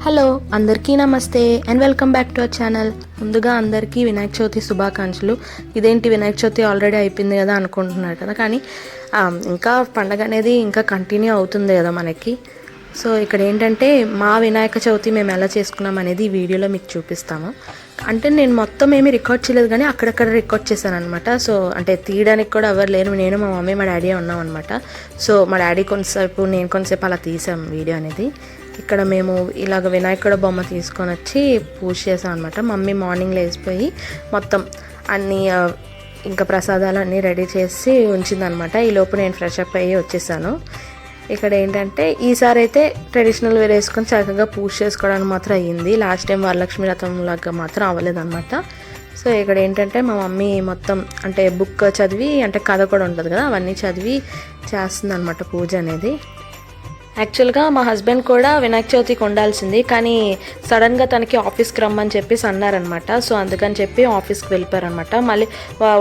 Hello అందరికీ నమస్తే and welcome back to our channel. ముందుగా అందరికీ వినాయక చవితి శుభాకాంక్షలు. ఇదేంటి వినాయక చవితి ఆల్రెడీ అయిపోయింది కదా అనుకుంటున్నారు కదా, కానీ ఇంకా పండగ అనేది ఇంకా కంటిన్యూ అవుతుంది కదా మనకి. సో ఇక్కడ ఏంటంటే మా వినాయక చవితి మేము ఎలా చేసుకున్నాం అనేది ఈ వీడియోలో మీకు చూపిస్తాము. అంటే నేను మొత్తం ఏమీ రికార్డ్ చేయలేదు, కానీ అక్కడక్కడ రికార్డ్ చేశాను అనమాట. సో అంటే తీయడానికి కూడా ఎవరు లేరు, నేను మా మమ్మీ మా డాడీ ఉన్నాం అనమాట. సో మా డాడీ కొంతసేపు నేను కొంతసేపు అలా తీసాం వీడియో అనేది. ఇక్కడ మేము ఇలాగ వినాయకుడు బొమ్మ తీసుకొని వచ్చి పూజ చేసాం అనమాట. మమ్మీ మార్నింగ్ లేచిపోయి మొత్తం అన్నీ ఇంకా ప్రసాదాలు అన్నీ రెడీ చేసి ఉంచిందనమాట. ఈలోపు నేను ఫ్రెష్ అప్ అయ్యి వచ్చేసాను. ఇక్కడ ఏంటంటే ఈసారి అయితే ట్రెడిషనల్ వేర్ వేసుకొని చక్కగా పూజ చేసుకోవడానికి మాత్రం అయ్యింది. లాస్ట్ టైం వరలక్ష్మి వ్రతం లాగా మాత్రం అవ్వలేదన్నమాట. సో ఇక్కడ ఏంటంటే మా మమ్మీ మొత్తం అంటే బుక్ చదివి, అంటే కథ కూడా ఉంటుంది కదా, అవన్నీ చదివి చేస్తుంది అనమాట పూజ అనేది. యాక్చువల్గా మా హస్బెండ్ కూడా వినాయక చవితికి ఉండాల్సింది, కానీ సడన్గా తనకి ఆఫీస్కి రమ్మని చెప్పేసి అన్నారనమాట. సో అందుకని చెప్పి ఆఫీస్కి వెళ్ళిపోయారనమాట. మళ్ళీ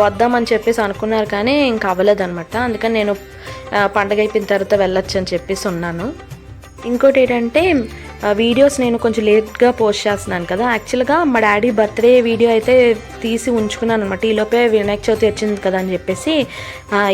వద్దామని చెప్పేసి అనుకున్నారు, కానీ ఇంకా అవ్వలేదన్నమాట. అందుకని నేను పండగ అయిపోయిన తర్వాత వెళ్ళొచ్చు అని చెప్పేసి ఉన్నాను. ఇంకోటి ఏంటంటే వీడియోస్ నేను కొంచెం లేట్గా పోస్ట్ చేస్తున్నాను కదా. యాక్చువల్గా మా డాడీ బర్త్డే వీడియో అయితే తీసి ఉంచుకున్నాను అనమాట. ఈలోపే వినాయక చవితి వచ్చింది కదా అని చెప్పేసి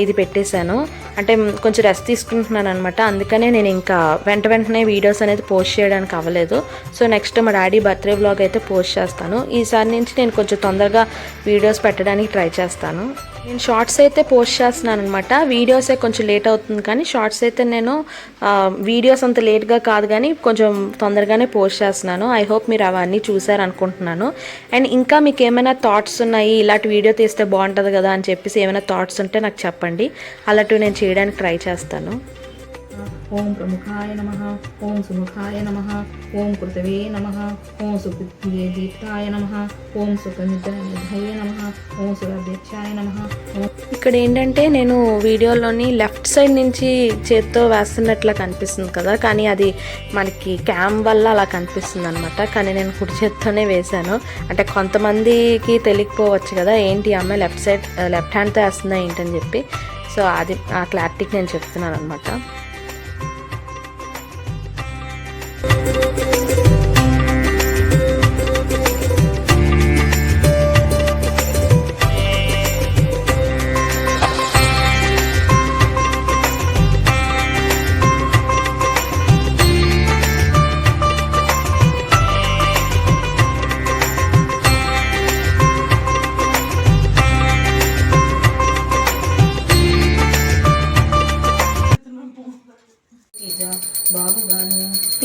ఇది పెట్టేశాను. అంటే కొంచెం రెస్ట్ తీసుకుంటున్నాను అనమాట. అందుకనే నేను ఇంకా వెంటనే వీడియోస్ అనేది పోస్ట్ చేయడానికి అవ్వలేదు. సో నెక్స్ట్ మా డాడీ బర్త్డే వ్లాగ్ అయితే పోస్ట్ చేస్తాను. ఈసారి నుంచి నేను కొంచెం తొందరగా వీడియోస్ పెట్టడానికి ట్రై చేస్తాను. నేను షార్ట్స్ అయితే పోస్ట్ చేస్తున్నాను అనమాట. వీడియోసే కొంచెం లేట్ అవుతుంది, కానీ షార్ట్స్ అయితే నేను వీడియోస్ అంత లేట్గా కాదు, కానీ కొంచెం తొందరగానే పోస్ట్ చేస్తున్నాను. ఐ హోప్ మీరు అవన్నీ చూసారనుకుంటున్నాను. అండ్ ఇంకా మీకు ఏమైనా థాట్స్ ఉన్నాయి, ఇలాంటి వీడియో తీస్తే బాగుంటుంది కదా అని చెప్పేసి ఏమైనా థాట్స్ ఉంటే నాకు చెప్పండి. అలాంటివి నేను చేయడానికి ట్రై చేస్తాను. ఓం ప్రముఖాయ నమః, ఓం సుముఖాయ నమః, ఓం కృతవే నమః, ఓం సుబుద్ధియే దీప్తాయ నమః, ఓం సుఖనిధయే నమః, ఓం సురధ్యక్షాయ నమః. ఇక్కడ ఏంటంటే నేను వీడియోలోని లెఫ్ట్ సైడ్ నుంచి చేత్తో వేస్తున్నట్లా కనిపిస్తుంది కదా, కానీ అది మనకి క్యామ్ వల్ల అలా కనిపిస్తుంది అనమాట. కానీ నేను కుడి చేత్తోనే వేశాను. అంటే కొంతమందికి తెలియకపోవచ్చు కదా, ఏంటి అమ్మాయి లెఫ్ట్ హ్యాండ్తో వేస్తుందా ఏంటని చెప్పి. సో అది ఆ క్లారిటీకి నేను చెప్తున్నాను అనమాట.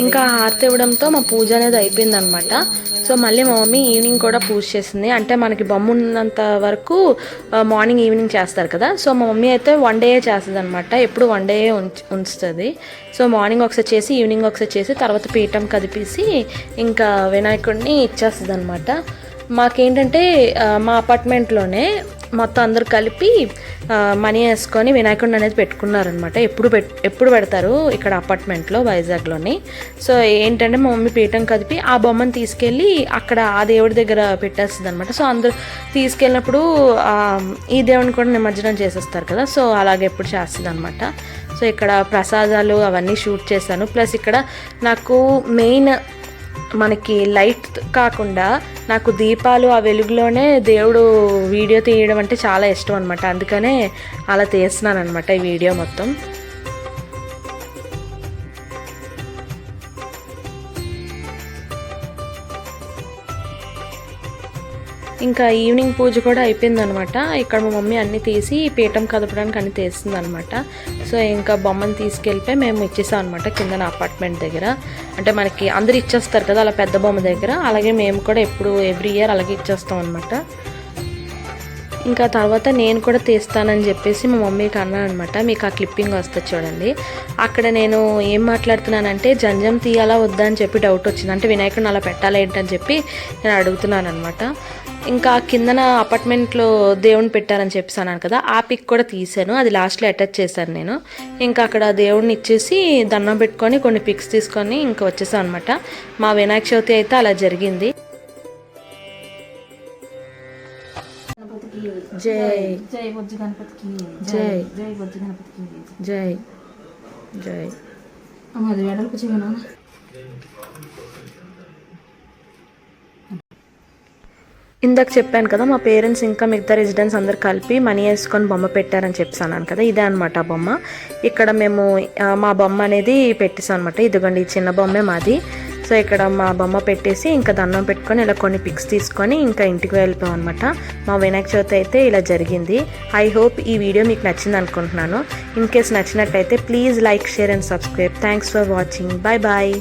ఇంకా హారతి ఇవ్వడంతో మా పూజ అనేది అయిపోయిందనమాట. సో మళ్ళీ మా మమ్మీ ఈవినింగ్ కూడా పూజ చేసింది. అంటే మనకి బొమ్మ ఉన్నంత వరకు మార్నింగ్ ఈవినింగ్ చేస్తారు కదా. సో మా మమ్మీ అయితే వన్ డే చేస్తుంది అనమాట. ఎప్పుడు వన్ డే ఉంచుతుంది. సో మార్నింగ్ ఒకసారి చేసి, ఈవినింగ్ ఒకసారి చేసి, తర్వాత పీఠం కదిపేసి ఇంకా వినాయకుడిని ఇచ్చేస్తుంది అనమాట. మాకేంటంటే మా అపార్ట్మెంట్లోనే మొత్తం అందరు కలిపి మనీ వేసుకొని వినాయకుడిని అనేది పెట్టుకున్నారనమాట. ఎప్పుడు పెడతారు ఇక్కడ అపార్ట్మెంట్లో వైజాగ్లోని. సో ఏంటంటే మా మమ్మీ పీఠం కదిపి ఆ బొమ్మను తీసుకెళ్ళి అక్కడ ఆ దేవుడి దగ్గర పెట్టేస్తుంది అనమాట. సో అందరూ తీసుకెళ్ళినప్పుడు ఈ దేవుడిని కూడా నిమజ్జనం చేసేస్తారు కదా. సో అలాగే ఎప్పుడు చేస్తుంది అనమాట. సో ఇక్కడ ప్రసాదాలు అవన్నీ షూట్ చేశాను. ప్లస్ ఇక్కడ నాకు మెయిన్ మనకి లైట్ కాకుండా నాకు దీపాలు ఆ వెలుగులోనే దేవుడు వీడియో తీయడం అంటే చాలా ఇష్టం అనమాట. అందుకనే అలా తీస్తున్నాను అనమాట ఈ వీడియో మొత్తం. ఇంకా ఈవినింగ్ పూజ కూడా అయిపోయిందనమాట. ఇక్కడ మా మమ్మీ అన్నీ తీసి పీఠం కదపడానికి అన్నీ తీస్తుంది అనమాట. సో ఇంకా బొమ్మను తీసుకెళ్ళిపోయి మేము ఇచ్చేసాం అనమాట కింద అపార్ట్మెంట్ దగ్గర. అంటే మనకి అందరు ఇచ్చేస్తారు కదా అలా పెద్ద బొమ్మ దగ్గర, అలాగే మేము కూడా ఎవ్రీ ఇయర్ అలాగే ఇచ్చేస్తాం అనమాట. ఇంకా తర్వాత నేను కూడా తీస్తానని చెప్పేసి మా మమ్మీకి అన్నాను అనమాట. మీకు ఆ క్లిప్పింగ్ వస్తుంది చూడండి. అక్కడ నేను ఏం మాట్లాడుతున్నానంటే జంజం తీయాలా వద్దా అని చెప్పి డౌట్ వచ్చింది. అంటే వినాయకుడిని అలా పెట్టాలా ఏంటని చెప్పి నేను అడుగుతున్నాను అనమాట. ఇంకా కిందన అపార్ట్మెంట్లో దేవుని పెట్టారని చెప్పేసాను కదా, ఆ పిక్ కూడా తీసాను. అది లాస్ట్లో అటాచ్ చేశాను నేను. ఇంకా అక్కడ దేవుడిని ఇచ్చేసి దండం పెట్టుకొని కొన్ని పిక్స్ తీసుకొని ఇంకా వచ్చేసాను అనమాట. మా వినాయక చవితి అయితే అలా జరిగింది. జై జై బొజ్జు గణపతికి జై, జై బొజ్జు గణపతికి జై జై. అది వెడల్పు చేయనా. ఇందాక చెప్పాను కదా మా పేరెంట్స్ ఇంకా మిగతా రెసిడెంట్స్ అందరు కలిపి మనీ వేసుకొని బొమ్మ పెట్టారని చెప్పాను కదా, ఇదే అనమాట ఆ బొమ్మ. ఇక్కడ మేము మా బొమ్మ అనేది పెట్టేసాం అనమాట. ఇదిగోండి ఈ చిన్న బొమ్మే మాది. సో ఇక్కడ మా బొమ్మ పెట్టేసి ఇంకా దండం పెట్టుకొని ఇలా కొన్ని పిక్స్ తీసుకొని ఇంకా ఇంటికి వెళ్ళిపోయాం అనమాట. మా వినాయక చవితి అయితే ఇలా జరిగింది. ఐ హోప్ ఈ వీడియో మీకు నచ్చింది అనుకుంటున్నాను. ఇన్ కేస్ నచ్చినట్టయితే please like, share and subscribe. Thanks for watching. Bye bye.